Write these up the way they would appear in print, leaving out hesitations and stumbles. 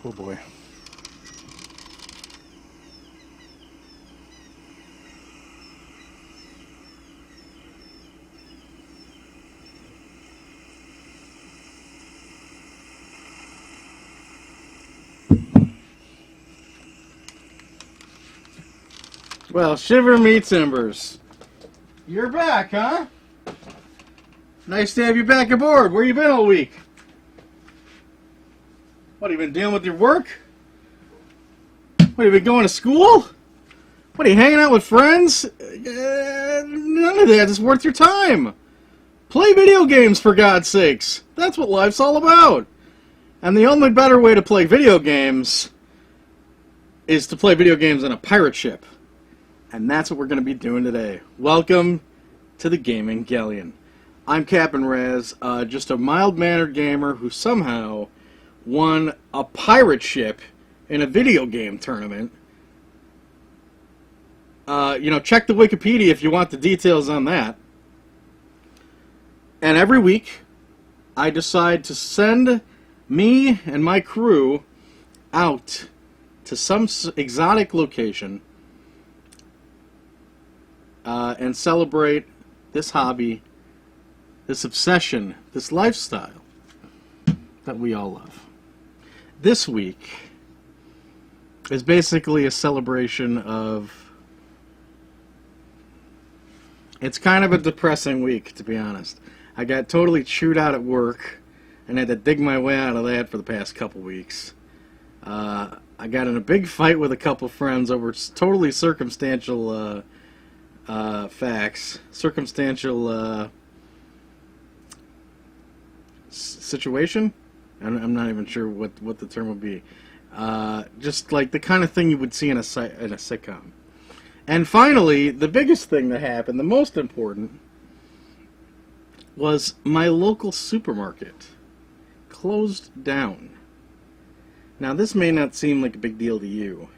Oh boy. Well, shiver me timbers. You're back, huh? Nice to have you back aboard. Where you been all week? What, have you been dealing with your work? What, have you been going to school? What, are you hanging out with friends? None of that is worth your time. Play video games, for God's sakes. That's what life's all about. And the only better way to play video games is to play video games on a pirate ship. And that's what we're going to be doing today. Welcome to the Gaming Galleon. I'm Captain Raz, just a mild-mannered gamer who somehow won a pirate ship in a video game tournament. Check the Wikipedia if you want the details on that. And every week, I decide to send me and my crew out to some exotic location and celebrate this hobby, this obsession, this lifestyle that we all love. This week is basically a celebration of... It's kind of a depressing week, to be honest. I got totally chewed out at work and had to dig my way out of that for the past couple weeks. I got in a big fight with a couple friends over totally circumstantial facts, circumstantial situation. I'm not even sure what the term would be. Just like the kind of thing you would see in a sitcom. And finally, the biggest thing that happened, the most important, was my local supermarket closed down. Now, this may not seem like a big deal to you,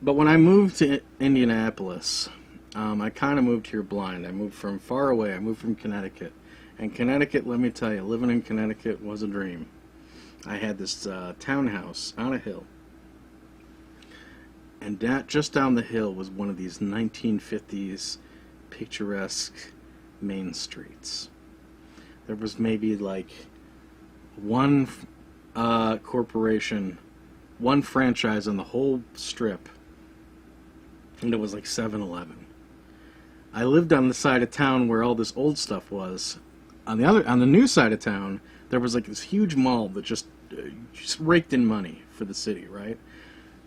but when I moved to Indianapolis, I kind of moved here blind. I moved from far away. I moved from Connecticut. And Connecticut, let me tell you, living in Connecticut was a dream. I had this townhouse on a hill. And just down the hill was one of these 1950s picturesque main streets. There was maybe like one corporation, one franchise on the whole strip, and it was like 7-Eleven. I lived on the side of town where all this old stuff was. On the new side of town, there was like this huge mall that just raked in money for the city, right?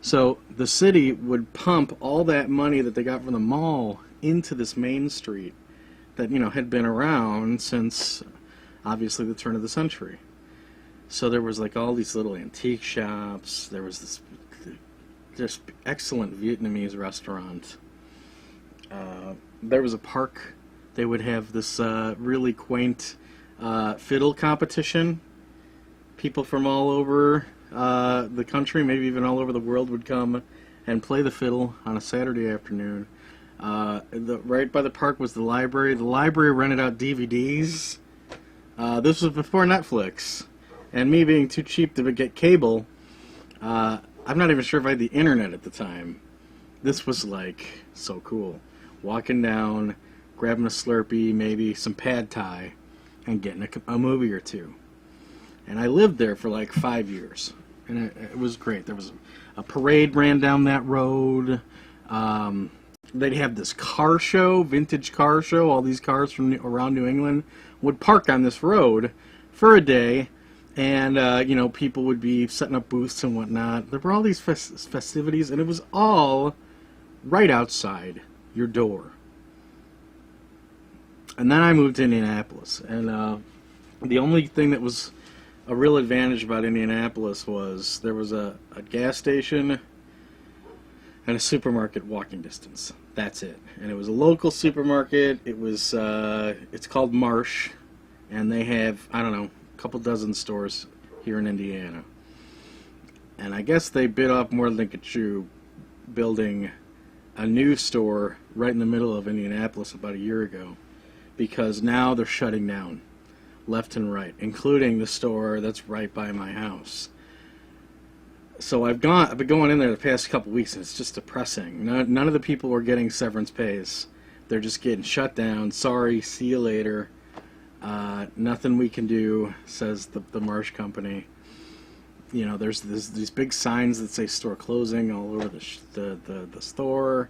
So the city would pump all that money that they got from the mall into this main street that, had been around since, obviously, the turn of the century. So there was like all these little antique shops. There was this just excellent Vietnamese restaurant. There was a park. They would have this really quaint fiddle competition. People from all over the country, maybe even all over the world, would come and play the fiddle on a Saturday afternoon. Right by the park was the library. The library rented out DVDs. This was before Netflix. And me being too cheap to get cable, I'm not even sure if I had the internet at the time. This was like so cool. Walking down, grabbing a Slurpee, maybe some pad thai, and getting a movie or two. And I lived there for like 5 years. And it was great. There was a parade ran down that road. They'd have this car show, vintage car show. All these cars from around New England would park on this road for a day. And, people would be setting up booths and whatnot. There were all these festivities, and it was all right outside your door. And then I moved to Indianapolis. And the only thing that was a real advantage about Indianapolis was there was a gas station and a supermarket walking distance. That's it. And it was a local supermarket. It was, it's called Marsh, and they have, I don't know, a couple dozen stores here in Indiana. And I guess they bit off more than they could chew, building a new store right in the middle of Indianapolis about a year ago, because now they're shutting down. left and right, including the store that's right by my house. So I've been going in there the past couple weeks, and it's just depressing. None of the people are getting severance pays. They're just getting shut down. Sorry, see you later. Nothing we can do, says the Marsh company. You know, there's these big signs that say store closing all over the store.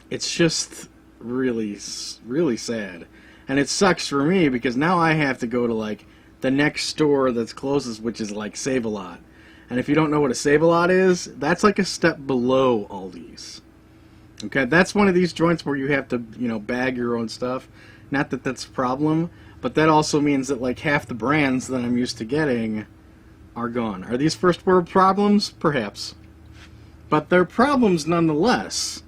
It's just really, really sad. And it sucks for me because now I have to go to, like, the next store that's closest, which is, like, Save-A-Lot. And if you don't know what a Save-A-Lot is, that's like a step below Aldi's. Okay, that's one of these joints where you have to, you know, bag your own stuff. Not that that's a problem, but that also means that, like, half the brands that I'm used to getting are gone. Are these first world problems? Perhaps. But they're problems nonetheless.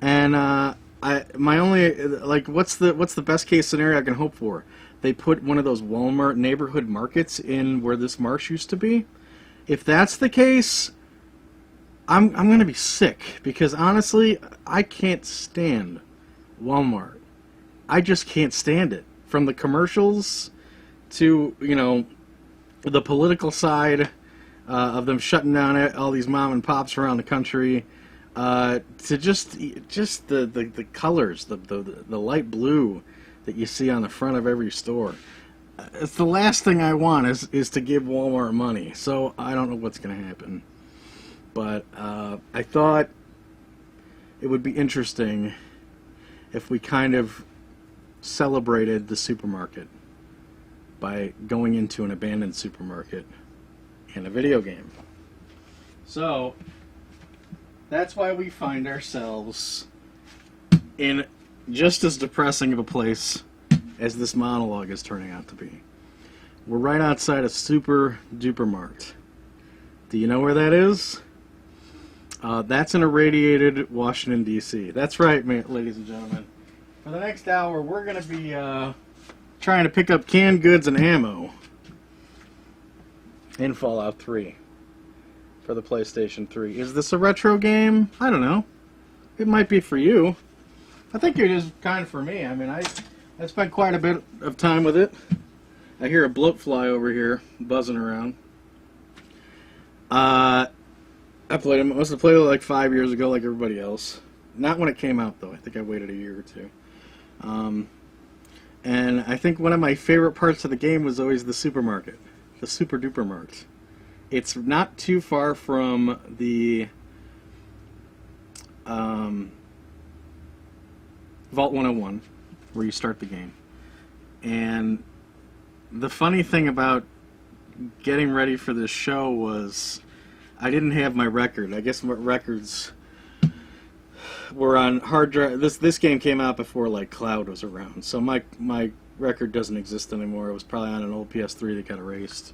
And my only, like, what's the best case scenario I can hope for? They put one of those Walmart neighborhood markets in where this marsh used to be. If that's the case, I'm going to be sick, because honestly, I can't stand Walmart. I just can't stand it. From the commercials to, you know, the political side of them shutting down all these mom and pops around the country, to just the colors, the light blue that you see on the front of every store. It's the last thing I want is to give Walmart money. So I don't know what's going to happen. But I thought it would be interesting if we kind of celebrated the supermarket by going into an abandoned supermarket in a video game. So that's why we find ourselves in just as depressing of a place as this monologue is turning out to be. We're right outside of Super-Duper Mart. Do you know where that is? That's in irradiated Washington, D.C. That's right, ladies and gentlemen. For the next hour, we're going to be trying to pick up canned goods and ammo in Fallout 3 for the PlayStation 3. Is this a retro game? I don't know. It might be for you. I think it is kind of for me. I mean, I spent quite a bit of time with it. I hear a bloatfly over here buzzing around. I played it. I must have played it like 5 years ago, like everybody else. Not when it came out, though. I think I waited a year or two. And I think one of my favorite parts of the game was always the supermarket, the Super-Duper Mart. It's not too far from the Vault 101, where you start the game. And the funny thing about getting ready for this show was I didn't have my record. I guess my records were on hard drive. This game came out before, like, cloud was around, so my record doesn't exist anymore. It was probably on an old PS3 that got erased.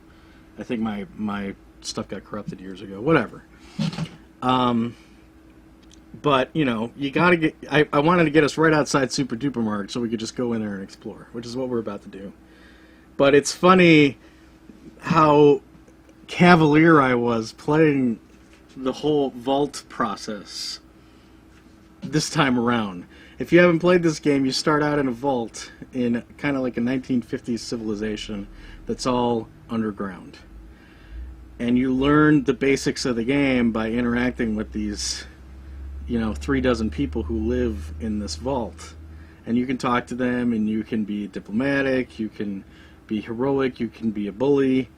I think my stuff got corrupted years ago. Whatever. But, you know, you gotta get. I wanted to get us right outside Super-Duper Mart so we could just go in there and explore, which is what we're about to do. But it's funny how cavalier I was playing the whole vault process this time around. If you haven't played this game, you start out in a vault in kind of like a 1950s civilization that's all underground. And you learn the basics of the game by interacting with these, you know, 36 people who live in this vault. And you can talk to them, and you can be diplomatic, you can be heroic, you can be a bully.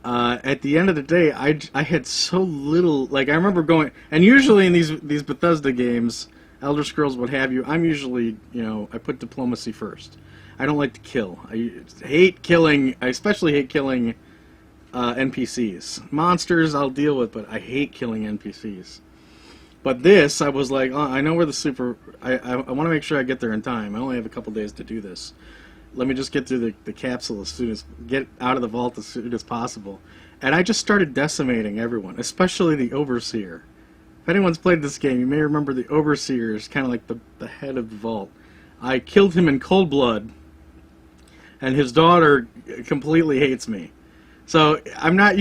At the end of the day, I had so little, like, I remember going, and usually in these Bethesda games, Elder Scrolls, what have you, I'm usually, you know, I put diplomacy first. I don't like to kill. I hate killing, I especially hate killing NPCs. Monsters I'll deal with, but I hate killing NPCs. But this, I was like, oh, I know where the I want to make sure I get there in time. I only have a couple days to do this. Let me just get through the capsule as soon as, get out of the vault as soon as possible. And I just started decimating everyone, especially the Overseer. If anyone's played this game, you may remember the Overseer is kind of like the head of the vault. I killed him in cold blood, and his daughter completely hates me. So, I'm not...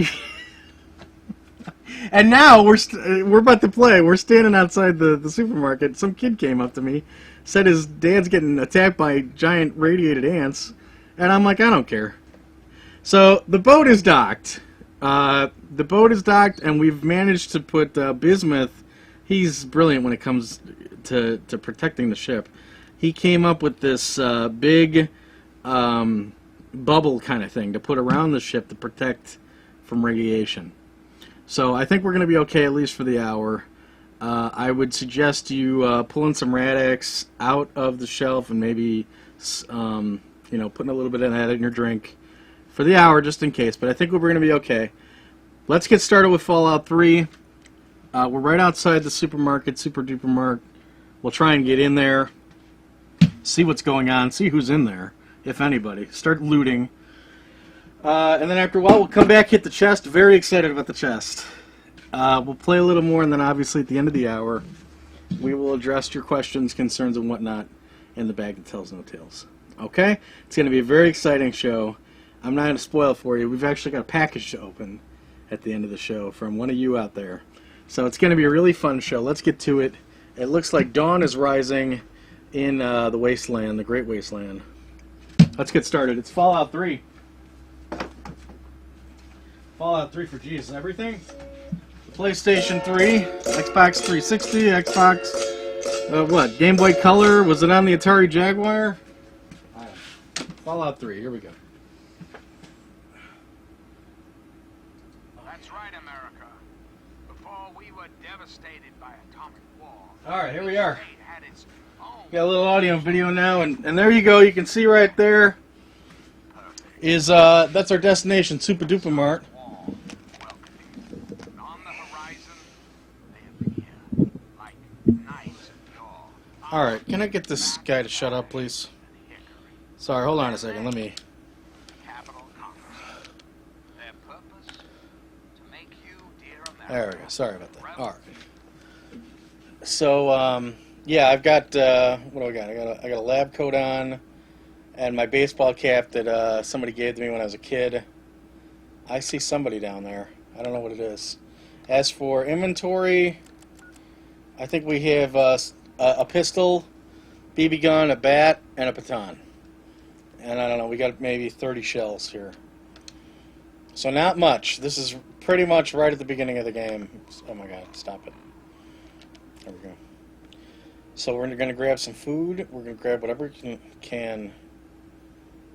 And now, we're about to play. We're standing outside the supermarket. Some kid came up to me, said his dad's getting attacked by giant radiated ants, and I'm like, I don't care. So the boat is docked. And we've managed to put Bismuth. He's brilliant when it comes to protecting the ship. He came up with this big bubble kind of thing to put around the ship to protect from radiation. So I think we're going to be okay, at least for the hour. I would suggest you pulling some Rad-X out of the shelf and maybe putting a little bit of that in your drink for the hour, just in case. But I think we're going to be okay. Let's get started with Fallout 3. We're right outside the supermarket, Super-Duper Mart. We'll try and get in there, see what's going on, see who's in there, if anybody. Start looting. And then after a while, we'll come back, hit the chest. Very excited about the chest. We'll play a little more, and then obviously at the end of the hour, we will address your questions, concerns, and whatnot in the bag that tells no tales. Okay? It's going to be a very exciting show. I'm not going to spoil it for you. We've actually got a package to open at the end of the show from one of you out there. So it's going to be a really fun show. Let's get to it. It looks like dawn is rising in the wasteland, the Great Wasteland. Let's get started. It's Fallout 3. Fallout 3 for Jesus. Everything? PlayStation 3, Xbox 360, Xbox... what? Game Boy Color? Was it on the Atari Jaguar? Fallout 3. Here we go. That's right, America. Before we were devastated by atomic war. Alright, here we are. Got a little audio and video now, and there you go. You can see right there is that's our destination, Super-Duper Mart. Alright, can I get this guy to shut up, please? Sorry, hold on a second. Let me... There we go. Sorry about that. Alright. So, yeah, I've got, what do I got? I got a lab coat on, and my baseball cap that somebody gave to me when I was a kid. I see somebody down there. I don't know what it is. As for inventory, I think we have a pistol, BB gun, a bat, and a baton. And I don't know, we got maybe 30 shells here. So not much. This is pretty much right at the beginning of the game. Oh my god, stop it. There we go. So we're going to grab some food. We're going to grab whatever we can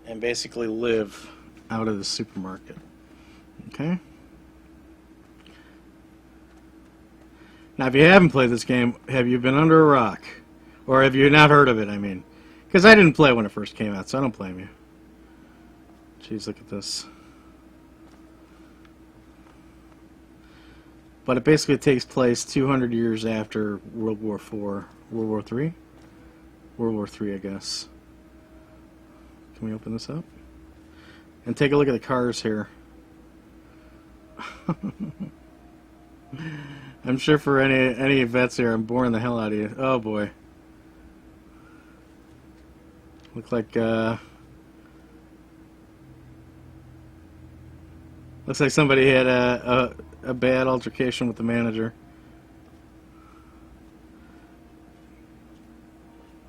and basically live out of the supermarket. Okay? Now, if you haven't played this game, have you been under a rock? Or have you not heard of it, I mean? Because I didn't play when it first came out, so I don't blame you. Jeez, look at this. But it basically takes place 200 years after World War IV. World War III? World War III, I guess. Can we open this up? And take a look at the cars here. I'm sure for any vets here, I'm boring the hell out of you. Oh boy. Looks like somebody had a bad altercation with the manager.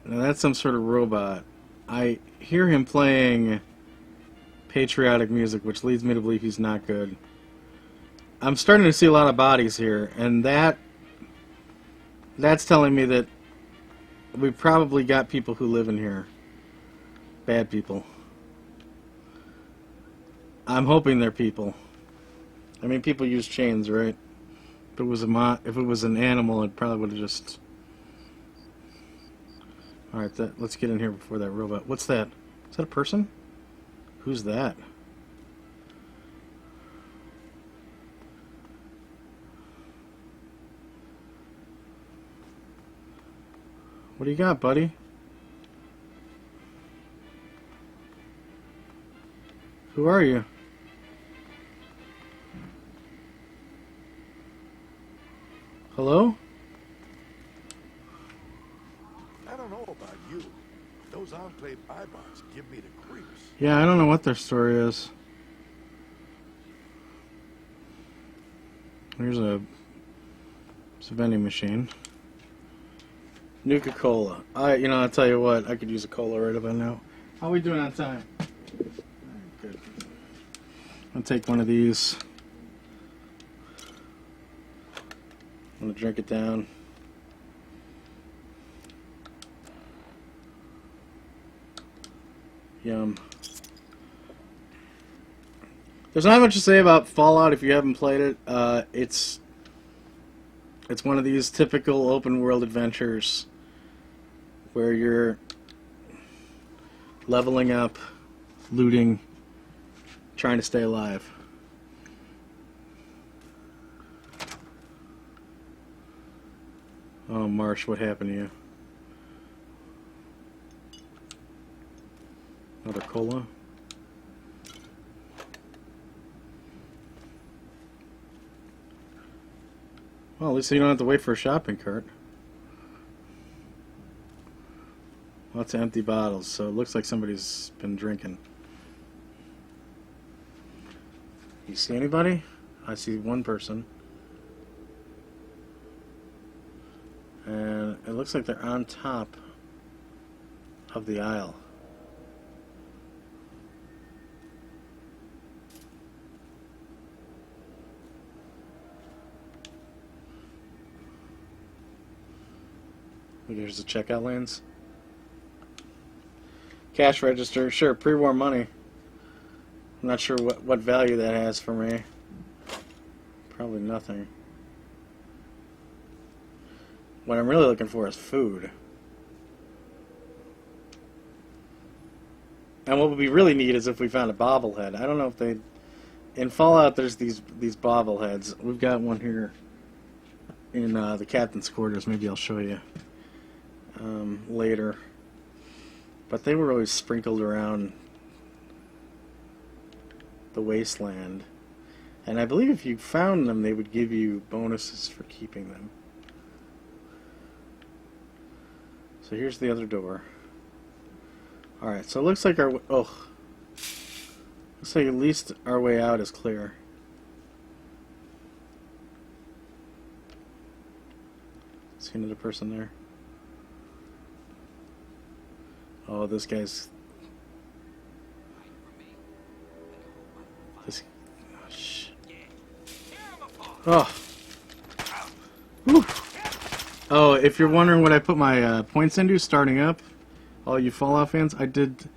Now that's some sort of robot. I hear him playing patriotic music, which leads me to believe he's not good. I'm starting to see a lot of bodies here, and that's telling me that we've probably got people who live in here. Bad people. I'm hoping they're people. I mean, people use chains, right? If it was if it was an animal, it probably would have just... Alright, let's get in here before that robot... What's that? Is that a person? Who's that? What do you got, buddy? Who are you? Hello? I don't know about you. Those Enclave iBots give me the creeps. Yeah, I don't know what their story is. There's a vending machine. Nuka-Cola. I'll tell you what, I could use a cola right about now. How are we doing on time? Good. I'll take one of these. I'm gonna drink it down. Yum. There's not much to say about Fallout if you haven't played it. It's one of these typical open world adventures where you're leveling up, looting, trying to stay alive. Oh, Marsh, what happened to you? Another cola? Well, at least you don't have to wait for a shopping cart. Lots of empty bottles, so it looks like somebody's been drinking. You see anybody? I see one person. And it looks like they're on top of the aisle. Here's the checkout lanes. Cash register, sure, pre-war money. I'm not sure what value that has for me. Probably nothing. What I'm really looking for is food. And what would be really neat is if we found a bobblehead. I don't know if they... In Fallout, there's these bobbleheads. We've got one here in the captain's quarters. Maybe I'll show you later. But they were always sprinkled around the wasteland. And I believe if you found them, they would give you bonuses for keeping them. So here's the other door. Alright, so it looks like looks like at least our way out is clear. See another person there? Oh, this guy's... This... Oh, shit. Oh. Whew. Oh, if you're wondering what I put my points into starting up, all you Fallout fans, I did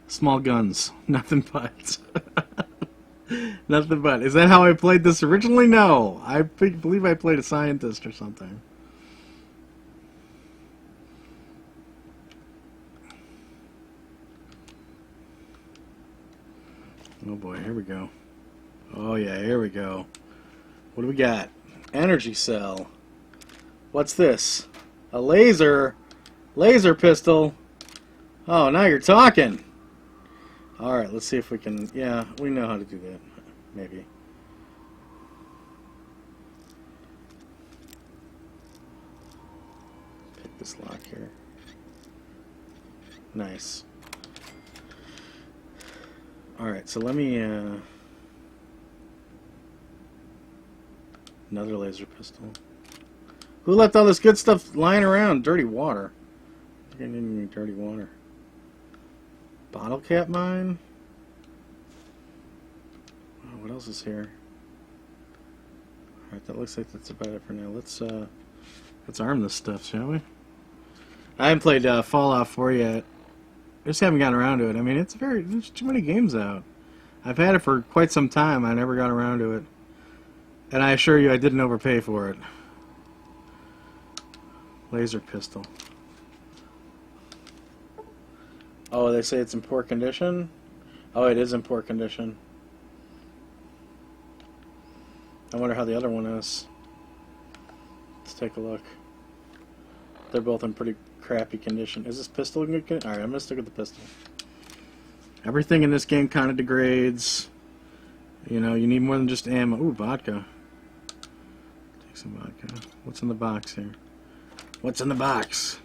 small guns. Nothing but. Nothing but. Is that how I played this originally? No. I believe I played a scientist or something. Oh boy, here we go. Oh yeah, here we go. What do we got? Energy cell. What's this? A laser pistol. Oh, now you're talking. Alright, let's see if we can... Yeah, we know how to do that. Maybe. Pick this lock here. Nice. Alright, so let me... Another laser pistol. Who left all this good stuff lying around? Dirty water. I think I need any dirty water. Bottle cap mine? Oh, what else is here? Alright, that looks like that's about it for now. Let's arm this stuff, shall we? I haven't played Fallout 4 yet. I just haven't gotten around to it. I mean, there's too many games out. I've had it for quite some time. I never got around to it. And I assure you I didn't overpay for it. Laser pistol. Oh, they say it's in poor condition? Oh, it is in poor condition. I wonder how the other one is. Let's take a look. They're both in pretty crappy condition. Is this pistol in good condition? Alright, I'm going to stick with the pistol. Everything in this game kind of degrades. You know, you need more than just ammo. Ooh, vodka. Take some vodka. What's in the box here? What's in the box?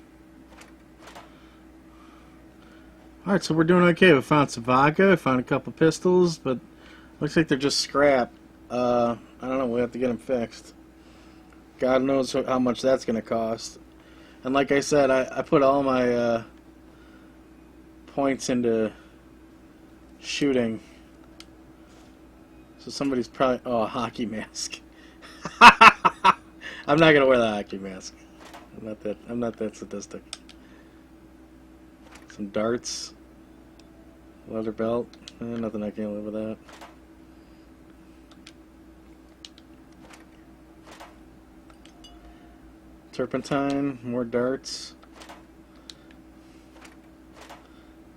Alright, so we're doing okay. We found some vodka, we found a couple pistols, but looks like they're just scrap. I don't know, we'll have to get them fixed. God knows how much that's going to cost. And like I said, I put all my points into shooting. So somebody's probably... Oh, a hockey mask. I'm not gonna wear the hockey mask. I'm not that sadistic. Some darts. Leather belt. Nothing I can't live with that. Turpentine. More darts.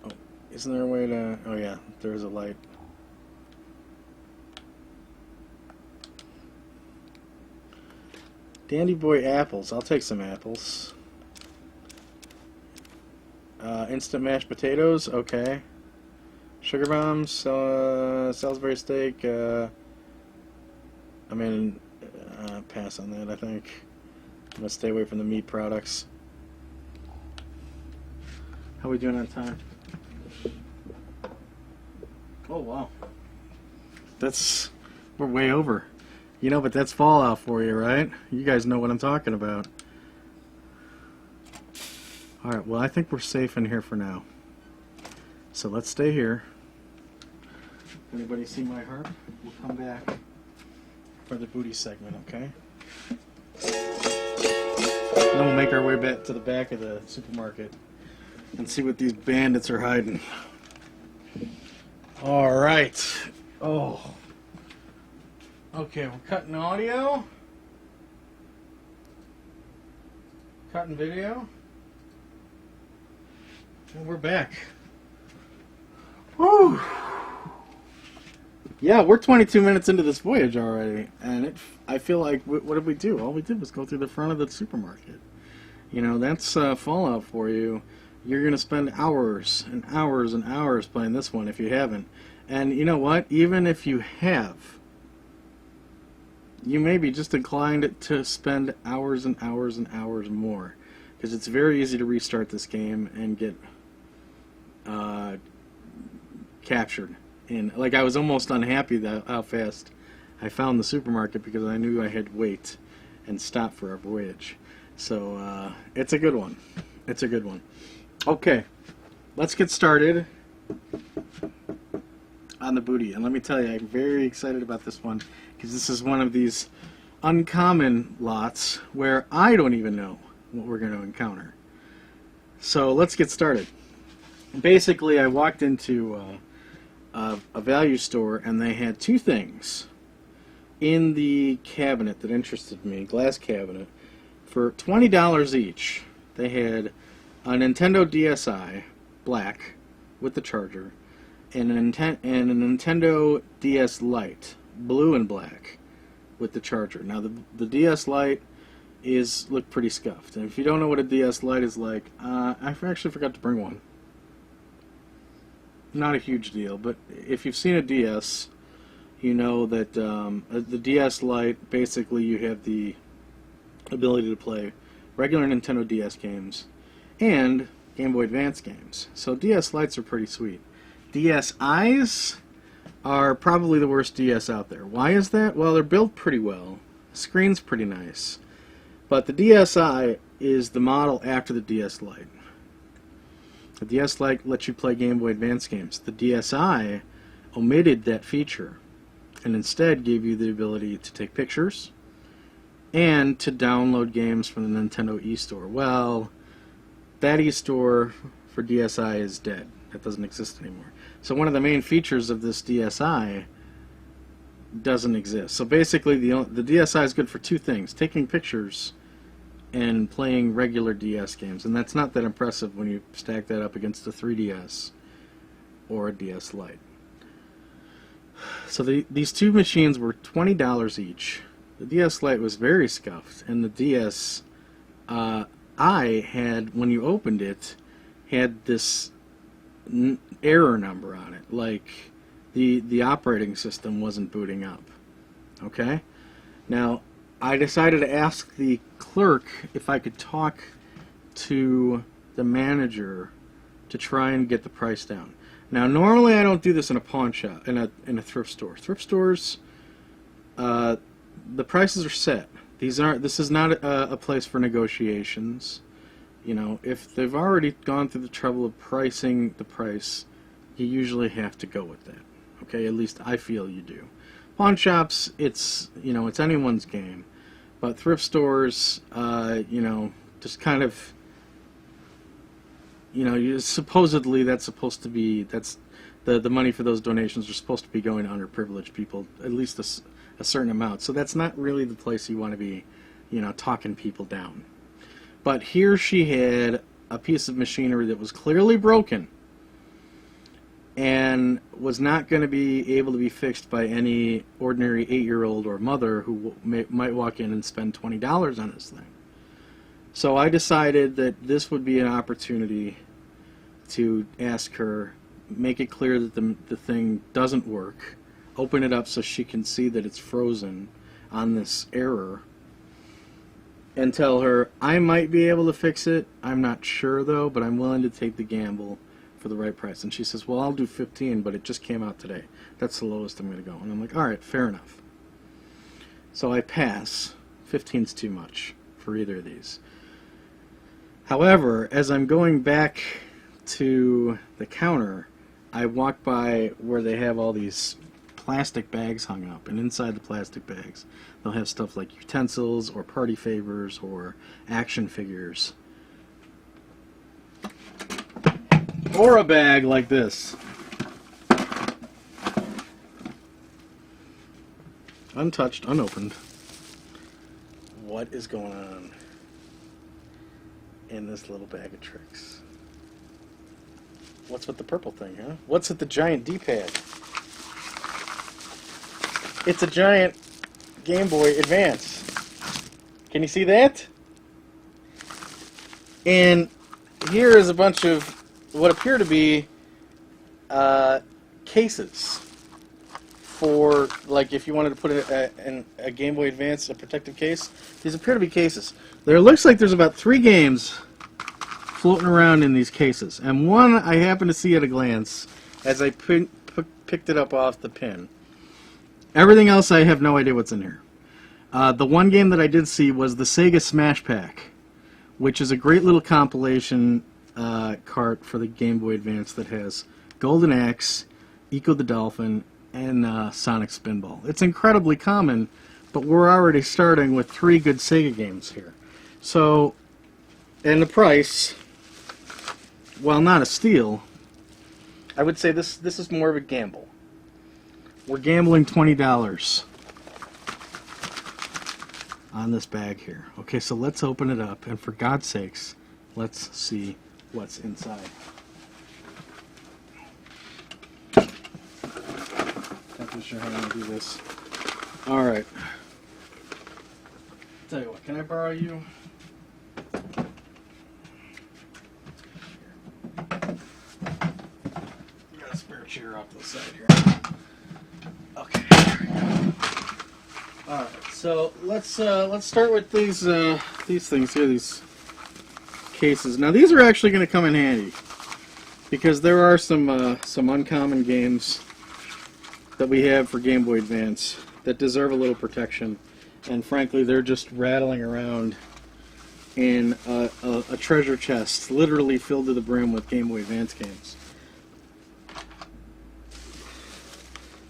Oh, isn't there a way to... Oh yeah, there's a light. Dandy Boy apples. I'll take some apples. Instant mashed potatoes. Okay. Sugar bombs. Salisbury steak. Pass on that, I think. I'm going to stay away from the meat products. How are we doing on time? Oh, wow. We're way over. You know, but that's Fallout for you, right? You guys know what I'm talking about. Alright, well, I think we're safe in here for now. So let's stay here. Anybody see my heart? We'll come back for the booty segment, okay? Then we'll make our way back to the back of the supermarket and see what these bandits are hiding. Alright. Oh. Okay, we're cutting audio. Cutting video. And we're back. Woo! Yeah, we're 22 minutes into this voyage already, and I feel like, what did we do? All we did was go through the front of the supermarket. You know, that's Fallout for you. You're going to spend hours and hours and hours playing this one if you haven't. And you know what? Even if you have, you may be just inclined to spend hours and hours and hours more. Because it's very easy to restart this game and get captured. And like, I was almost unhappy that how fast I found the supermarket because I knew I had to wait and stop for our voyage. So it's a good one. It's a good one. Okay, let's get started on the booty. And let me tell you, I'm very excited about this one because this is one of these uncommon lots where I don't even know what we're going to encounter. So let's get started. Basically, I walked into a value store and they had two things in the cabinet that interested me, glass cabinet, for $20 each. They had a Nintendo DSi, black, with the charger, and a Nintendo DS Lite, blue and black, with the charger. Now, the DS Lite look pretty scuffed. And if you don't know what a DS Lite is like, I actually forgot to bring one. Not a huge deal, but if you've seen a DS, you know that the DS Lite, basically you have the ability to play regular Nintendo DS games and Game Boy Advance games. So DS Lites are pretty sweet. DSis are probably the worst DS out there. Why is that? Well, they're built pretty well. The screen's pretty nice. But the DSi is the model after the DS Lite. The DS Lite lets you play Game Boy Advance games. The DSi omitted that feature and instead gave you the ability to take pictures and to download games from the Nintendo eStore. Well, that eStore for DSi is dead. That doesn't exist anymore. So one of the main features of this DSi doesn't exist. So basically the DSi is good for two things: taking pictures and playing regular DS games. And that's not that impressive when you stack that up against a 3DS or a DS Lite. So these two machines were $20 each. The DS Lite was very scuffed, and the DS I had, when you opened it, had this error number on it, like the operating system wasn't booting up. Okay? Now, I decided to ask the clerk if I could talk to the manager to try and get the price down. Now, normally I don't do this in a pawn shop, in a thrift store. Thrift stores, the prices are set. This is not a place for negotiations. You know, if they've already gone through the trouble of pricing the price, you usually have to go with that. Okay, at least I feel you do. Pawn shops, it's anyone's game. But thrift stores, just kind of, supposedly that's supposed to be, that's the money for those donations are supposed to be going to underprivileged people, at least a certain amount. So that's not really the place you want to be, talking people down. But here she had a piece of machinery that was clearly broken and was not going to be able to be fixed by any ordinary 8-year-old or mother who might walk in and spend $20 on this thing. So I decided that this would be an opportunity to ask her, make it clear that the thing doesn't work, open it up so she can see that it's frozen on this error, and tell her, I might be able to fix it, I'm not sure though, but I'm willing to take the gamble for the right price. And she says, well, I'll do 15, but it just came out today. That's the lowest I'm going to go. And I'm like, all right, fair enough. So I pass. 15's too much for either of these. However, as I'm going back to the counter, I walk by where they have all these plastic bags hung up, and inside the plastic bags they'll have stuff like utensils or party favors or action figures. Or a bag like this. Untouched, unopened. What is going on in this little bag of tricks? What's with the purple thing, huh? What's with the giant D-pad? It's a giant Game Boy Advance. Can you see that? And here is a bunch of what appear to be cases for, like, if you wanted to put a Game Boy Advance, a protective case. These appear to be cases. There looks like there's about 3 games floating around in these cases, and one I happened to see at a glance as I picked it up off the pin. Everything else I have no idea what's in here. The one game that I did see was the Sega Smash Pack, which is a great little compilation cart for the Game Boy Advance that has Golden Axe, Eco the Dolphin, and Sonic Spinball. It's incredibly common, but we're already starting with 3 good Sega games here. So, and the price, while not a steal, I would say this is more of a gamble. We're gambling $20 on this bag here. Okay, so let's open it up, and for God's sakes, let's see what's inside. Not too sure how I'm going to do this. Alright. Tell you what, can I borrow you? You got a spare chair off to the side here. Okay, there we go. Alright, so let's start with these things here, these cases. Now these are actually going to come in handy because there are some uncommon games that we have for Game Boy Advance that deserve a little protection, and frankly they're just rattling around in a treasure chest literally filled to the brim with Game Boy Advance games.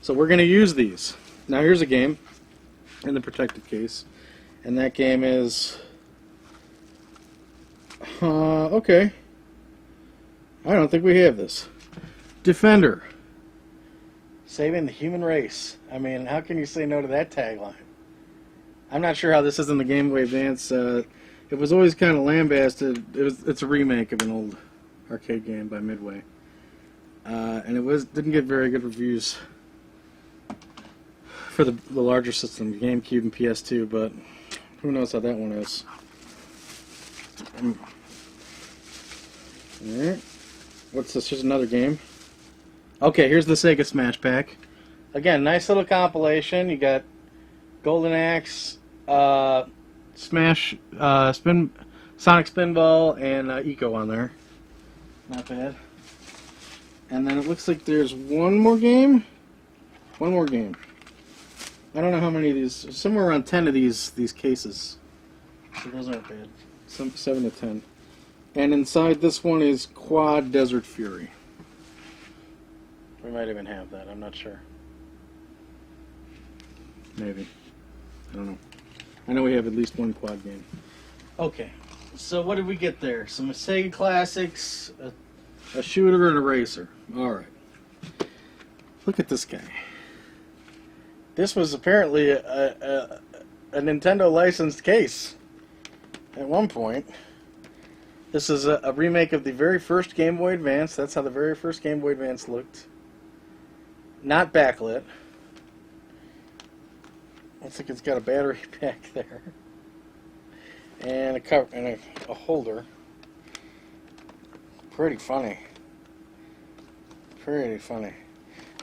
So we're going to use these. Now here's a game in the protected case, and that game is okay, I don't think we have this. Defender. Saving the human race. I mean, how can you say no to that tagline? I'm not sure how this is in the Game Boy Advance. It was always kind of lambasted. It's a remake of an old arcade game by Midway, and it didn't get very good reviews for the larger system, GameCube and PS2. But who knows how that one is? Alright. What's this? Here's another game. Okay, here's the Sega Smash Pack. Again, nice little compilation. You got Golden Axe, Smash, Sonic Spinball, and Eco on there. Not bad. And then it looks like there's one more game. One more game. I don't know how many of these. Somewhere around 10 of these cases. So those aren't bad. 7 to 10. And inside this one is Quad Desert Fury. We might even have that, I'm not sure. Maybe. I don't know. I know we have at least one quad game. Okay, so what did we get there? Some Sega Classics, a shooter, and a racer. Alright. Look at this guy. This was apparently a Nintendo licensed case at one point. This is a remake of the very first Game Boy Advance. That's how the very first Game Boy Advance looked. Not backlit. Looks like it's got a battery pack there. And a cover and a holder. Pretty funny. Pretty funny.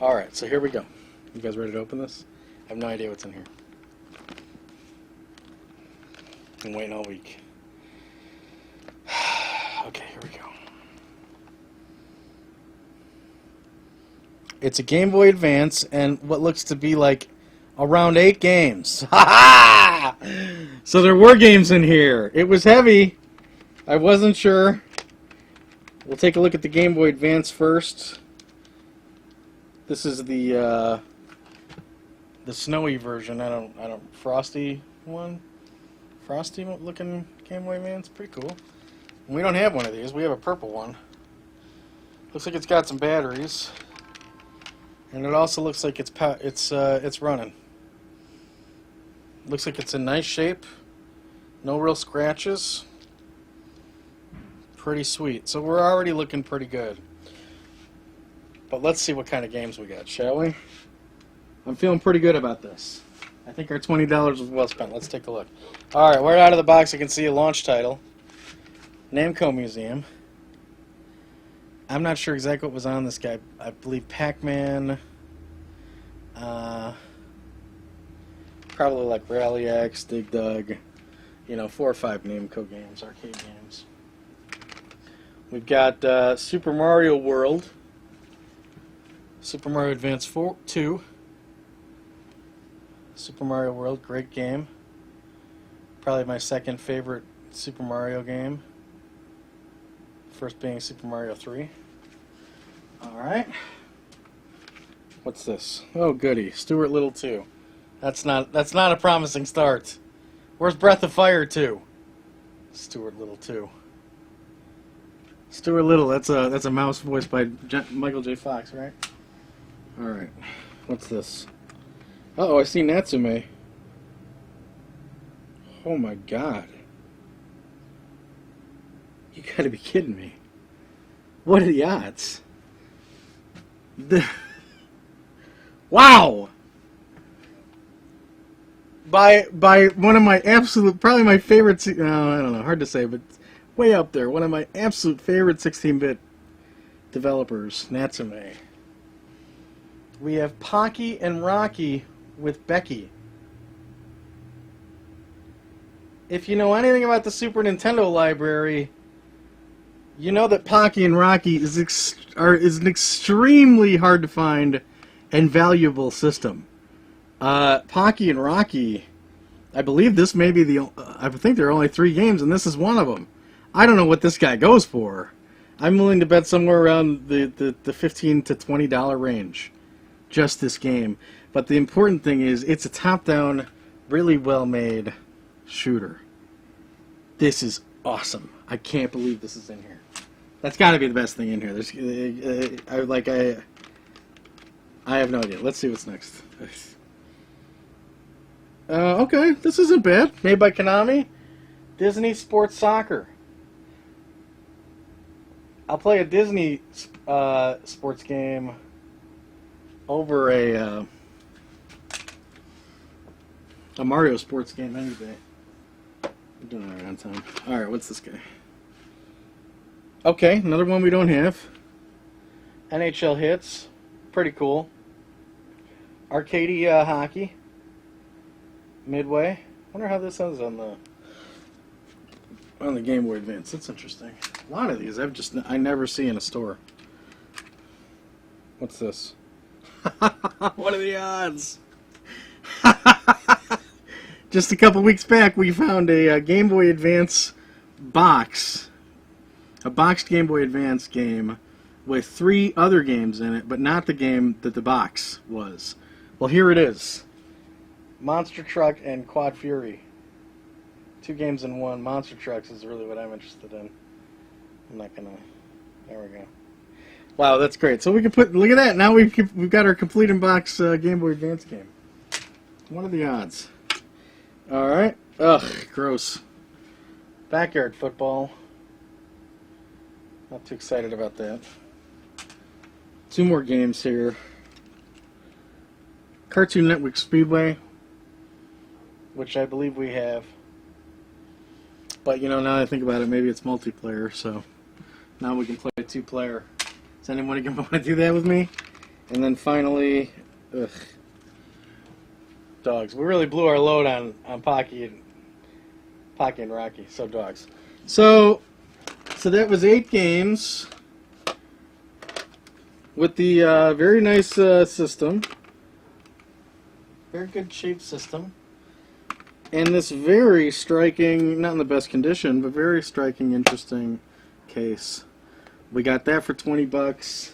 Alright, so here we go. You guys ready to open this? I have no idea what's in here. I'm waiting all week. Okay, here we go. It's a Game Boy Advance and what looks to be like around 8 games. Ha ha! So there were games in here. It was heavy. I wasn't sure. We'll take a look at the Game Boy Advance first. This is the snowy version. I don't frosty one. Frosty looking Game Boy Advance, pretty cool. We don't have one of these. We have a purple one. Looks like it's got some batteries, and it also looks like it's running. Looks like it's in nice shape. No real scratches. Pretty sweet. So we're already looking pretty good. But let's see what kind of games we got, shall we? I'm feeling pretty good about this. I think our $20 was well spent. Let's take a look. Alright, right out of the box I can see a launch title. Namco Museum. I'm not sure exactly what was on this guy. I believe Pac-Man. Probably like Rally X, Dig Dug. 4 or 5 Namco games, arcade games. We've got Super Mario World. Super Mario Advance 2. Super Mario World, great game. Probably my second favorite Super Mario game. First being Super Mario 3. Alright. What's this? Oh goody, Stuart Little 2. That's not a promising start. Where's Breath of Fire 2? Stuart Little 2. Stuart Little, that's a mouse voiced by Michael J. Fox, right? Alright. What's this? Uh-oh, I see Natsume. Oh my god. You gotta be kidding me. What are the odds? Wow! By one of my absolute, probably my favorite, I don't know, hard to say, but way up there. One of my absolute favorite 16-bit developers, Natsume. We have Pocky and Rocky with Becky. If you know anything about the Super Nintendo library, you know that Pocky and Rocky is an extremely hard to find and valuable system. Pocky and Rocky, I believe this may be I think there are only 3 games, and this is one of them. I don't know what this guy goes for. I'm willing to bet somewhere around the $15 to $20 range. Just this game. But the important thing is, it's a top-down, really well-made shooter. This is awesome. I can't believe this is in here. That's got to be the best thing in here. I have no idea. Let's see what's next. Okay, this isn't bad. Made by Konami. Disney Sports Soccer. I'll play a Disney sports game over a Mario sports game any day. We're doing alright on time. Alright, what's this guy? Okay, another one we don't have. NHL Hits. Pretty cool. Arcadia Hockey. Midway. Wonder how this is on the Game Boy Advance. That's interesting. A lot of these I never see in a store. What's this? What are the odds? Just a couple weeks back, we found a Game Boy Advance box a boxed Game Boy Advance game with 3 other games in it, but not the game that the box was. Well, here it is. Monster Truck and Quad Fury. 2 games in one. Monster Trucks is really what I'm interested in. I'm not gonna... There we go. Wow, that's great. So we can put... Look at that. Now we've got our complete in-box Game Boy Advance game. What are the odds? Alright. Ugh, gross. Backyard football. Not too excited about that. 2 more games here. Cartoon Network Speedway, which I believe we have. But, you know, now that I think about it, maybe it's multiplayer, so now we can play 2-player. Does anyone want to do that with me? And then finally, dogs. We really blew our load on Pocky and Rocky, so dogs. So that was 8 games with the very nice system. Very good shaped system. And this very striking, not in the best condition, but very striking, interesting case. We got that for $20.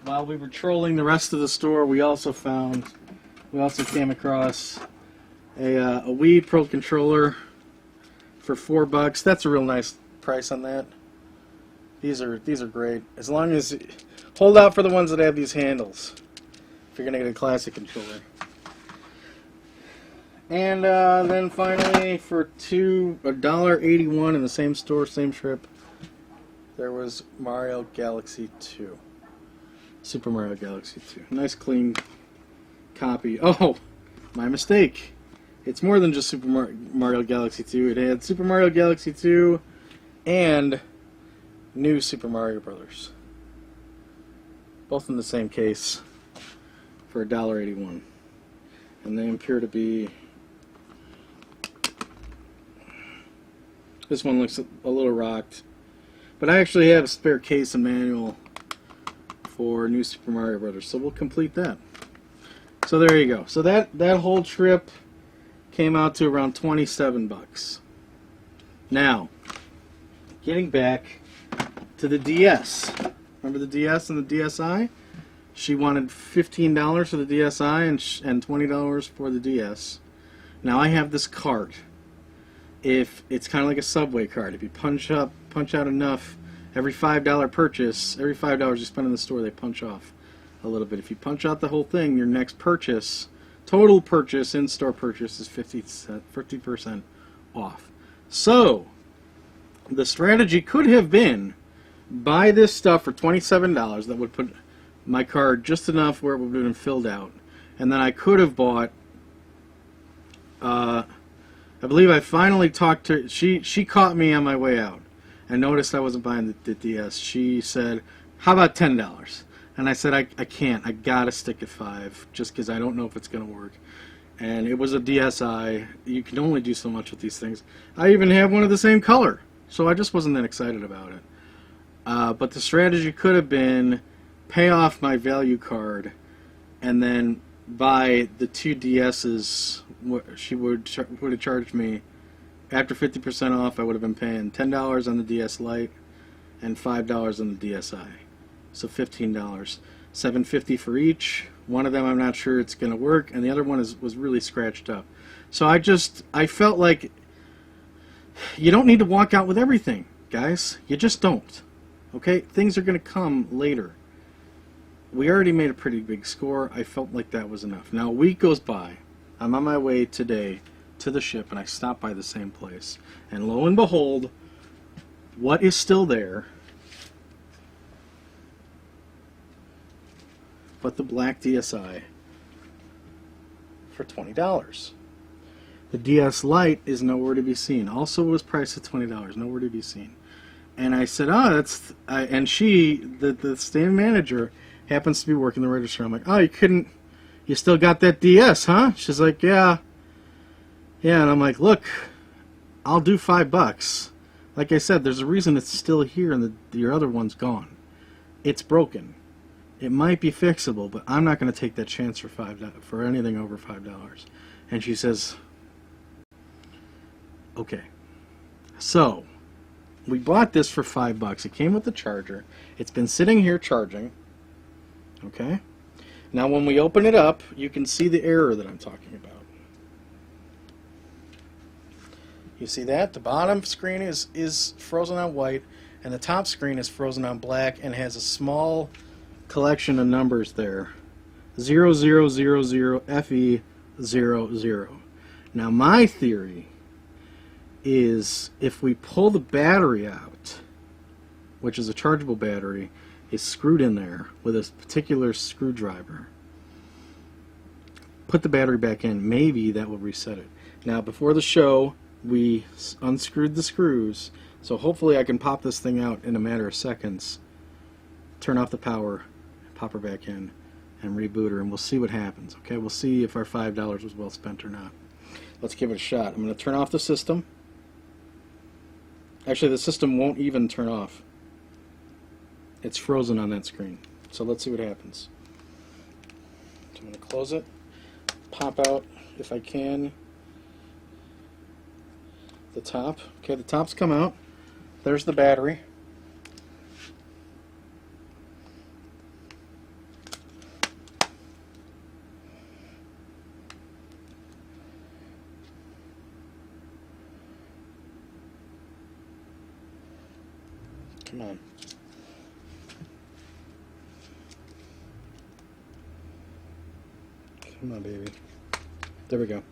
While we were trolling the rest of the store, we also came across a Wii Pro controller for $4. That's a real nice price on that. These are great. As long as hold out for the ones that have these handles, if you're gonna get a classic controller. And then finally, for $1.81 in the same store, same trip, there was Mario Galaxy 2. Super Mario Galaxy 2. Nice clean copy. Oh, my mistake. It's more than just Super Mario Galaxy 2. It had Super Mario Galaxy 2 and New Super Mario Brothers. Both in the same case for $1.81. And they appear to be... This one looks a little rocked. But I actually have a spare case and manual for New Super Mario Brothers, so we'll complete that. So there you go. So that whole trip came out to around $27. Now, getting back to the DS. Remember the DS and the DSi? She wanted $15 for the DSi and $20 for the DS. Now I have this card. If it's kind of like a Subway card, if you punch out enough, every $5 purchase, every $5 you spend in the store, they punch off a little bit. If you punch out the whole thing, your next purchase, total purchase, in-store purchase, is 50% off. So, the strategy could have been, buy this stuff for $27, that would put my card just enough where it would have been filled out. And then I could have bought, I believe I finally talked to, she caught me on my way out and noticed I wasn't buying the DS. She said, how about $10? And I said, I can't. I gotta stick at $5 just because I don't know if it's going to work. And it was a DSi. You can only do so much with these things. I even have one of the same color, so I just wasn't that excited about it. But the strategy could have been pay off my value card and then buy the 2 DSs. She would have charged me, after 50% off, I would have been paying $10 on the DS Lite and $5 on the DSi. So $15. $7.50 for each. One of them I'm not sure it's going to work, and the other one was really scratched up. So I felt like you don't need to walk out with everything, guys. You just don't. Okay? Things are going to come later. We already made a pretty big score. I felt like that was enough. Now a week goes by. I'm on my way today to the ship, and I stop by the same place. And lo and behold, what is still there but the black DSi for $20. The DS Lite is nowhere to be seen. Also was priced at $20, nowhere to be seen. And I said, oh, that's... and she, the stand manager, happens to be working the register. I'm like, oh, you still got that DS, huh? She's like, yeah. Yeah, and I'm like, look, I'll do $5. Like I said, there's a reason it's still here and your other one's gone. It's broken. It might be fixable, but I'm not going to take that chance for anything over $5. And she says, okay. So, We bought this for $5. It came with the charger. It's been sitting here charging. Okay? Now when we open it up, you can see the error that I'm talking about. You see that? The bottom screen is frozen on white, and the top screen is frozen on black and has a small collection of numbers there. 0000FE00. Now my theory is if we pull the battery out, which is a chargeable battery, is screwed in there with a particular screwdriver, put the battery back in, maybe that will reset it. Now before the show, we unscrewed the screws, so hopefully I can pop this thing out in a matter of seconds, turn off the power, pop her back in, and reboot her, and we'll see what happens. Okay, we'll see if our $5 was well spent or not. Let's give it a shot. I'm going to turn off the system. Actually, the system won't even turn off. It's frozen on that screen. So let's see what happens. So I'm going to close it, pop out, if I can, the top. Okay, the top's come out. There's the battery. Come on. Come on, baby. There we go.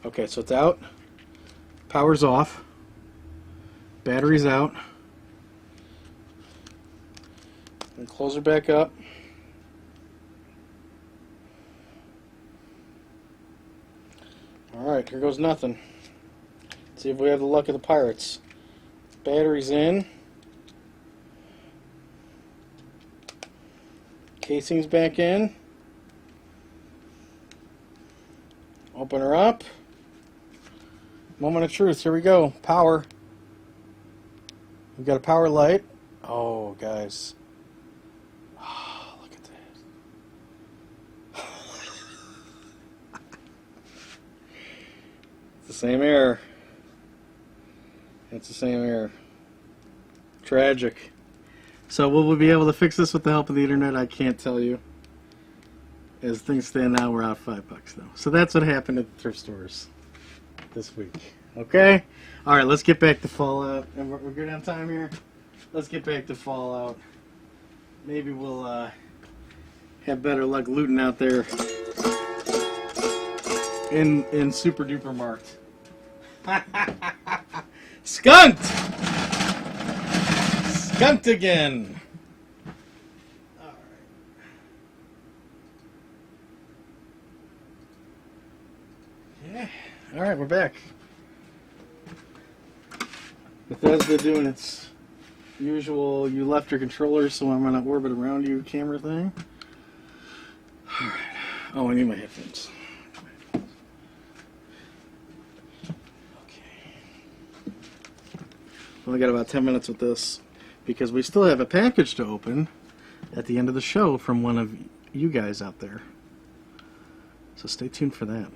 Okay, so it's out. Power's off. Battery's out. And close her back up. Alright, here goes nothing. Let's see if we have the luck of the pirates. Battery's in. Casing's back in. Open her up. Moment of truth. Here we go. Power. We've got a power light. Oh, guys. Oh, look at that. It's the same error. It's the same error. Tragic. So will we be able to fix this with the help of the internet? I can't tell you. As things stand now, we're out $5 though. So that's what happened at the thrift stores this week. Okay? Alright, let's get back to Fallout. And we're good on time here? Let's get back to Fallout. Maybe we'll have better luck looting out there in Super-Duper Mart. Skunked! Skunked again! Alright. Yeah. Alright, we're back. Bethesda doing its usual you left your controller so I'm gonna orbit around you camera thing. Alright. Oh, I need my headphones. Okay. Only got about 10 minutes with this because we still have a package to open at the end of the show from one of you guys out there. So stay tuned for that.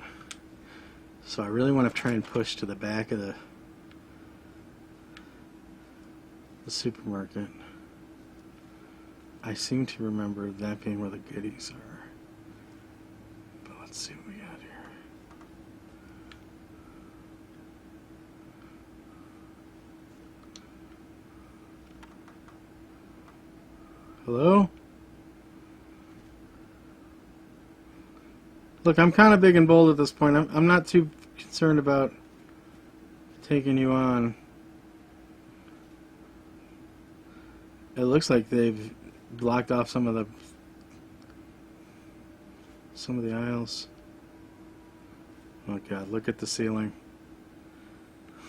So I really want to try and push to the back of the supermarket. I seem to remember that being where the goodies are. But let's see what we got here. Hello? Look, I'm kind of big and bold at this point. I'm not too concerned about taking you on. It looks like they've blocked off some of the aisles. Oh God, look at the ceiling.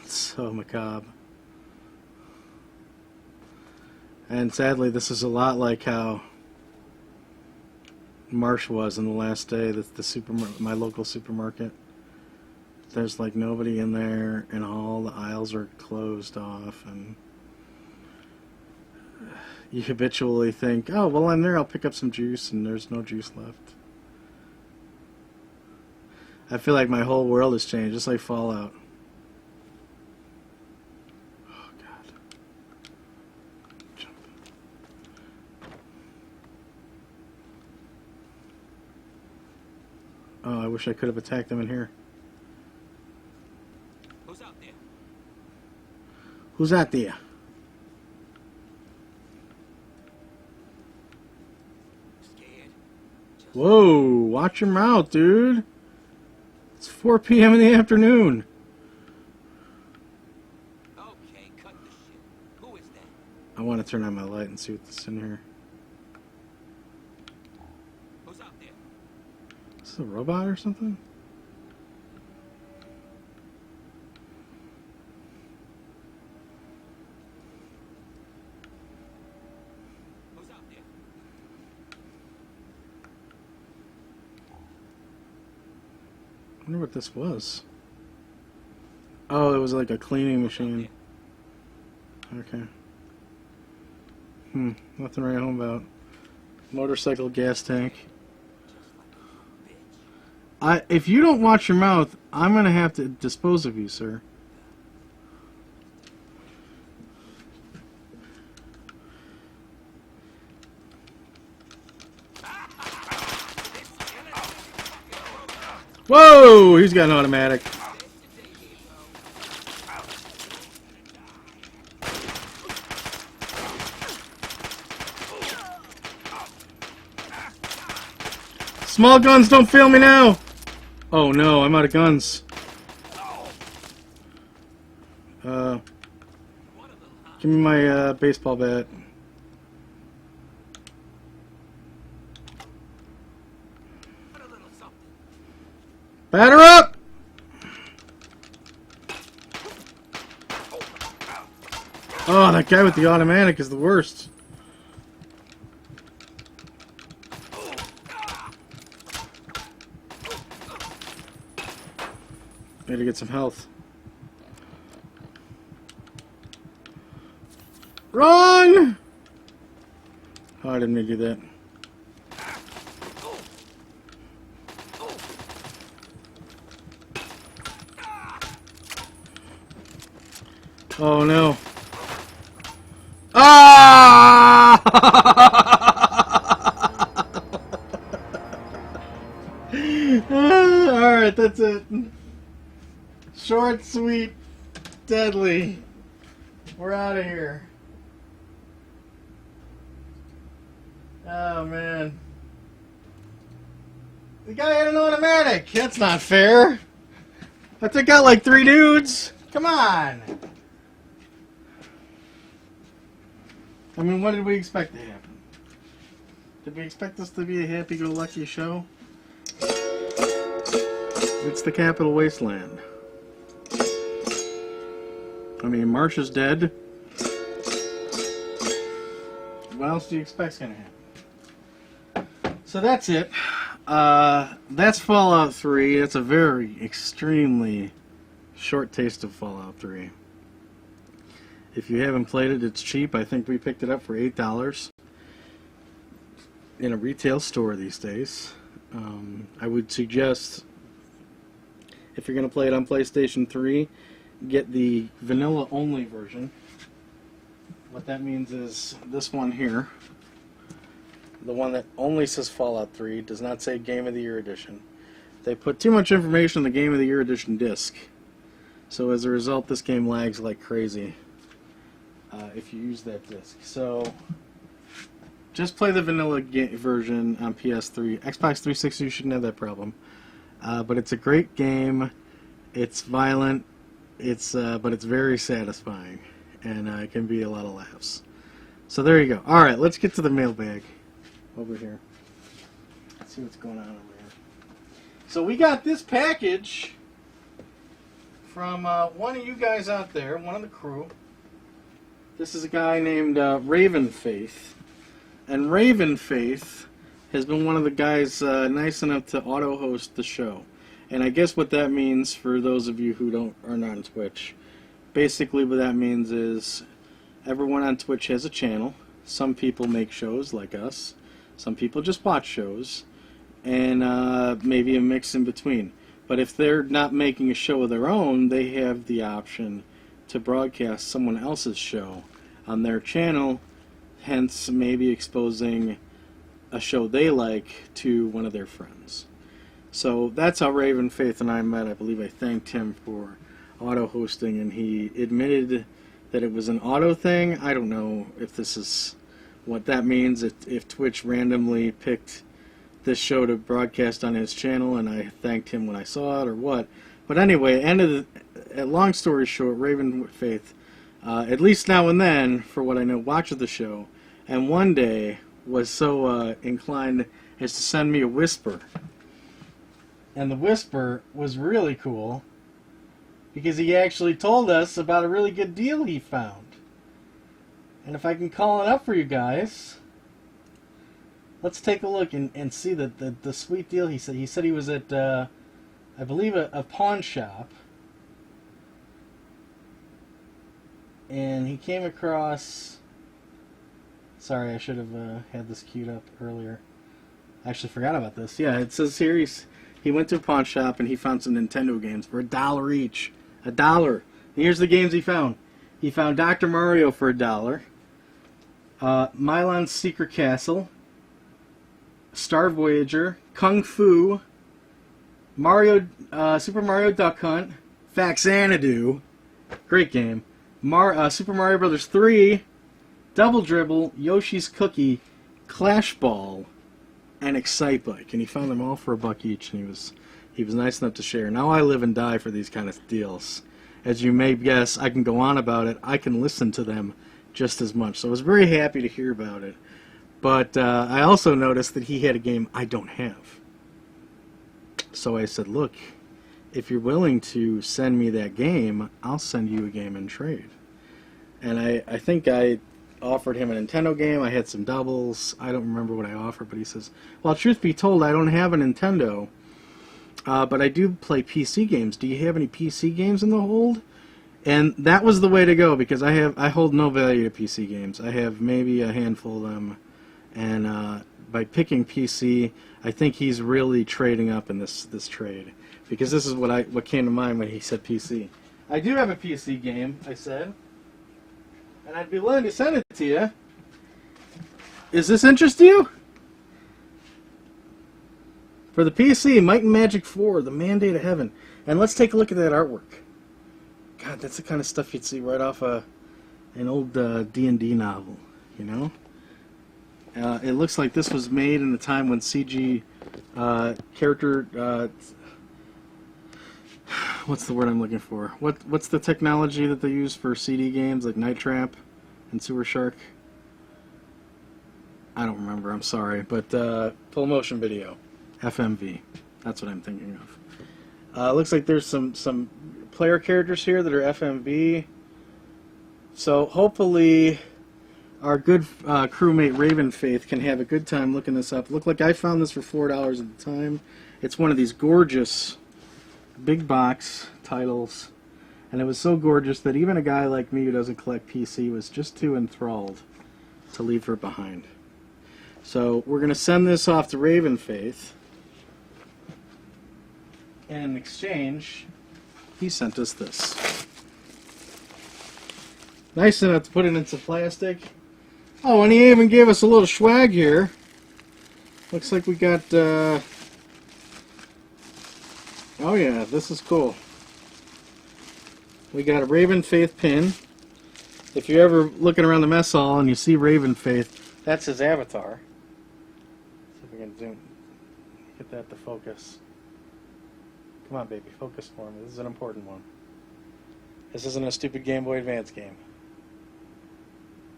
It's so macabre. And sadly, this is a lot like how Marsh was in the last day. My local supermarket. There's like nobody in there, and all the aisles are closed off, and you habitually think, oh, well, I'm there, I'll pick up some juice, and there's no juice left. I feel like my whole world has changed, just like Fallout. Oh, God. Oh, I wish I could have attacked them in here. Who's out there? Who's out there? Scared? Whoa, watch your mouth, dude. It's 4 p.m. in the afternoon. Okay, cut the shit. Who is that? I want to turn on my light and see what's in here. Who's out there? Is this a robot or something? Who's out there? I wonder what this was. Oh, it was like a cleaning machine. Okay. Nothing to write home about. Motorcycle gas tank. If you don't watch your mouth, I'm gonna have to dispose of you, sir. Whoa! He's got an automatic. Small guns don't fail me now! Oh no, I'm out of guns. Give me my baseball bat. Batter up! Oh, that guy with the automatic is the worst. Need to get some health. Run! Oh, I didn't mean to do that. Oh no. Ah! Alright, that's it. Short, sweet, deadly. We're out of here. Oh man. The guy had an automatic. That's not fair. I took out like 3 dudes. Come on. I mean, what did we expect to happen? Did we expect this to be a happy-go-lucky show? It's the capital wasteland. I mean, Marsh is dead. What else do you expect's gonna happen? So that's it. That's Fallout 3. That's a very, extremely short taste of Fallout 3. If you haven't played it, it's cheap. I think we picked it up for $8 in a retail store these days. I would suggest, if you're going to play it on PlayStation 3, get the vanilla-only version. What that means is this one here, the one that only says Fallout 3, does not say Game of the Year Edition. They put too much information on the Game of the Year Edition disc. So as a result, this game lags like crazy if you use that disc. So just play the vanilla version on PS3. Xbox 360, you shouldn't have that problem. But it's a great game. It's violent. But it's very satisfying, and it can be a lot of laughs. So there you go. All right, let's get to the mailbag over here. Let's see what's going on over here. So we got this package from one of you guys out there, one of the crew. This is a guy named Raven Faith, and Raven Faith has been one of the guys nice enough to auto-host the show. And I guess what that means for those of you who are not on Twitch, basically what that means is everyone on Twitch has a channel. Some people make shows like us. Some people just watch shows. And maybe a mix in between. But if they're not making a show of their own, they have the option to broadcast someone else's show on their channel, hence maybe exposing a show they like to one of their friends. So that's how Raven Faith and I met. I believe I thanked him for auto hosting, and he admitted that it was an auto thing. I don't know if this is what that means, if Twitch randomly picked this show to broadcast on his channel and I thanked him when I saw it or what. But anyway, long story short, Raven Faith, at least now and then, for what I know, watches the show, and one day was so inclined as to send me a whisper. And the whisper was really cool because he actually told us about a really good deal he found. And if I can call it up for you guys, let's take a look and see the sweet deal he said. He said he was at, I believe, a pawn shop. And he came across... Sorry, I should have had this queued up earlier. I actually forgot about this. Yeah, it says here he went to a pawn shop and he found some Nintendo games for $1 each. $1. And here's the games he found. He found Dr. Mario for $1. Milon's Secret Castle. Star Voyager. Kung Fu. Mario, Super Mario Duck Hunt. Faxanadu. Great game. Super Mario Brothers 3. Double Dribble. Yoshi's Cookie. Clash Ball. And Excite Bike, and he found them all for $1 each, and he was nice enough to share. Now I live and die for these kind of deals. As you may guess, I can go on about it. I can listen to them just as much. So I was very happy to hear about it. But I also noticed that he had a game I don't have. So I said, look, if you're willing to send me that game, I'll send you a game in trade. And I think I offered him a Nintendo game. I had some doubles. I don't remember what I offered, but he says, well, truth be told, I don't have a Nintendo, but I do play PC games. Do you have any PC games in the hold? And that was the way to go, because I hold no value to PC games. I have maybe a handful of them, and by picking PC, I think he's really trading up in this trade, because this is what came to mind when he said PC. I do have a PC game, I said, and I'd be willing to send it to you. Does this interest you? For the PC, Might and Magic 4, The Mandate of Heaven. And let's take a look at that artwork. God, that's the kind of stuff you'd see right off an old D&D novel, you know? It looks like this was made in the time when CG character... what's the word I'm looking for? What's the technology that they use for CD games like Night Trap and Sewer Shark? I don't remember, I'm sorry, but full motion video, FMV, that's what I'm thinking of. Looks like there's some player characters here that are FMV, so hopefully our good crewmate Raven Faith can have a good time looking this up. Looked like I found this for $4 at the time. It's one of these gorgeous big box titles, and it was so gorgeous that even a guy like me who doesn't collect PC was just too enthralled to leave her behind. So we're going to send this off to Raven Faith, and in exchange he sent us this. Nice enough to put it into plastic. Oh, and he even gave us a little swag here. Looks like we got oh yeah, this is cool. We got a Raven Faith pin. If you're ever looking around the mess hall and you see Raven Faith, that's his avatar. See if we can zoom, get that to focus. Come on, baby, focus for me. This is an important one. This isn't a stupid Game Boy Advance game.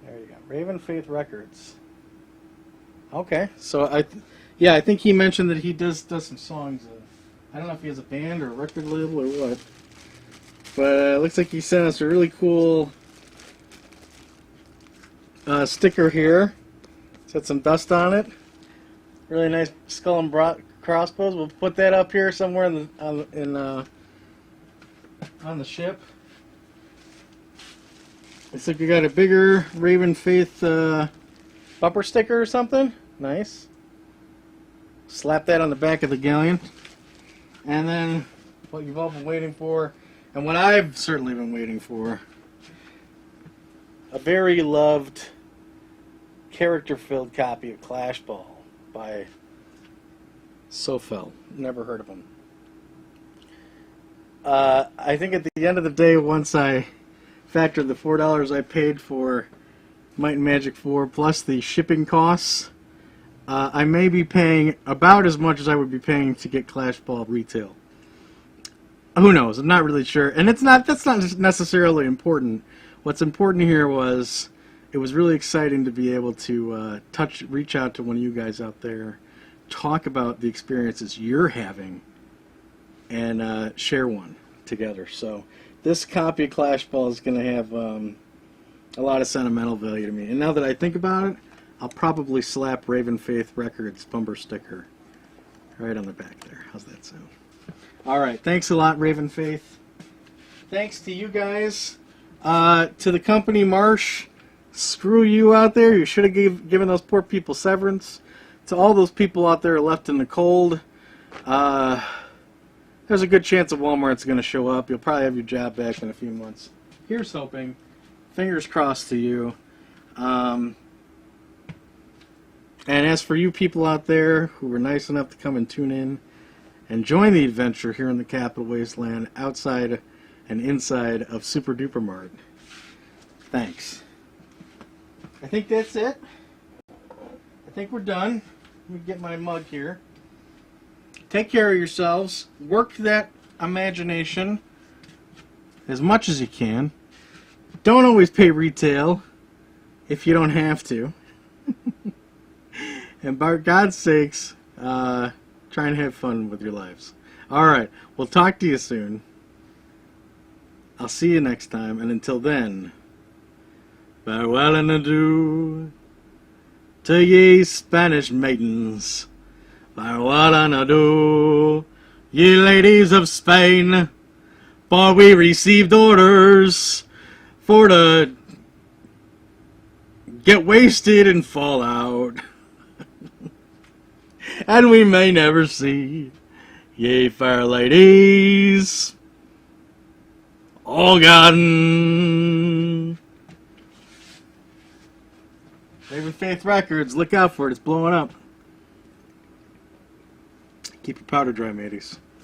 There you go. Raven Faith Records. Okay, so I think he mentioned that he does some songs. I don't know if he has a band or a record label or what, but it looks like he sent us a really cool sticker here. It's got some dust on it. Really nice skull and crossbows. We'll put that up here somewhere on the ship. Looks like we got a bigger Raven Faith bumper sticker or something. Nice. Slap that on the back of the Galleon. And then what you've all been waiting for, and what I've certainly been waiting for, a very loved character-filled copy of Clash Ball by Sofel. Never heard of them. I think at the end of the day, once I factor the $4 I paid for Might and Magic 4 plus the shipping costs, I may be paying about as much as I would be paying to get Clash Ball retail. Who knows? I'm not really sure. And that's not necessarily important. What's important here was it was really exciting to be able to reach out to one of you guys out there, talk about the experiences you're having, and share one together. So this copy of Clash Ball is going to have a lot of sentimental value to me. And now that I think about it, I'll probably slap Raven Faith Records bumper sticker right on the back there. How's that sound? All right. Thanks a lot, Raven Faith. Thanks to you guys. To the company Marsh, screw you out there. You should have given those poor people severance. To all those people out there left in the cold, there's a good chance that Walmart's going to show up. You'll probably have your job back in a few months. Here's hoping. Fingers crossed to you. And as for you people out there who were nice enough to come and tune in and join the adventure here in the Capital Wasteland, outside and inside of Super-Duper Mart, thanks. I think that's it. I think we're done. Let me get my mug here. Take care of yourselves. Work that imagination as much as you can. Don't always pay retail if you don't have to. And by God's sakes, try and have fun with your lives. Alright, we'll talk to you soon. I'll see you next time, and until then, farewell and adieu to ye Spanish maidens. Farewell and adieu, ye ladies of Spain, for we received orders for to get wasted and fall out. And we may never see ye fair ladies all gone. Raven Faith Records, look out for it, it's blowing up. Keep your powder dry, mateys.